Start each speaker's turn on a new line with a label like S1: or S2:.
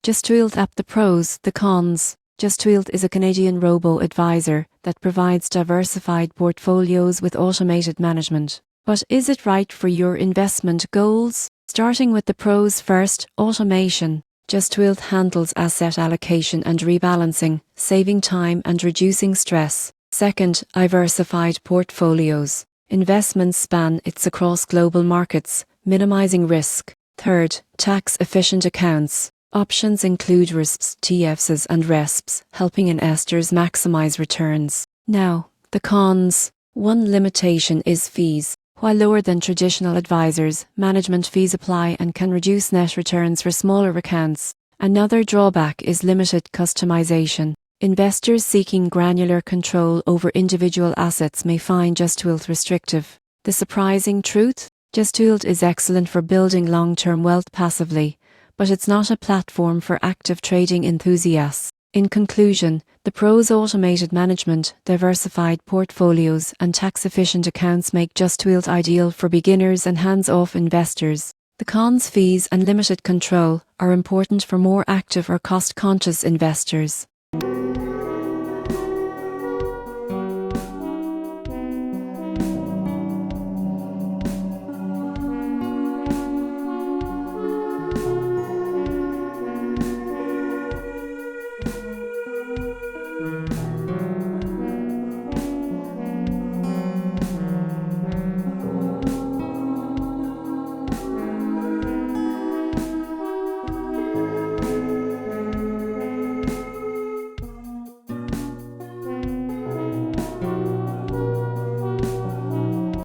S1: Justwealth app. The pros, the cons. Justwealth is a Canadian robo-advisor that provides diversified portfolios with automated management. But is it right for your investment goals? Starting with the pros first, automation. Justwealth handles asset allocation and rebalancing, saving time and reducing stress. Second, diversified portfolios. Investments span its across global markets, minimizing risk. Third, tax-efficient accounts. Options include RISPs, TFSs and RESPs, helping investors maximize returns. Now, the cons. One limitation is fees. While lower than traditional advisors, management fees apply and can reduce net returns for smaller accounts. Another drawback is limited customization. Investors seeking granular control over individual assets may find Justwealth restrictive. The surprising truth? Justwealth is excellent for building long-term wealth passively, but it's not a platform for active trading enthusiasts. In conclusion, the pros: automated management, diversified portfolios, and tax-efficient accounts make Justwealth ideal for beginners and hands-off investors. The cons: fees and limited control are important for more active or cost-conscious investors.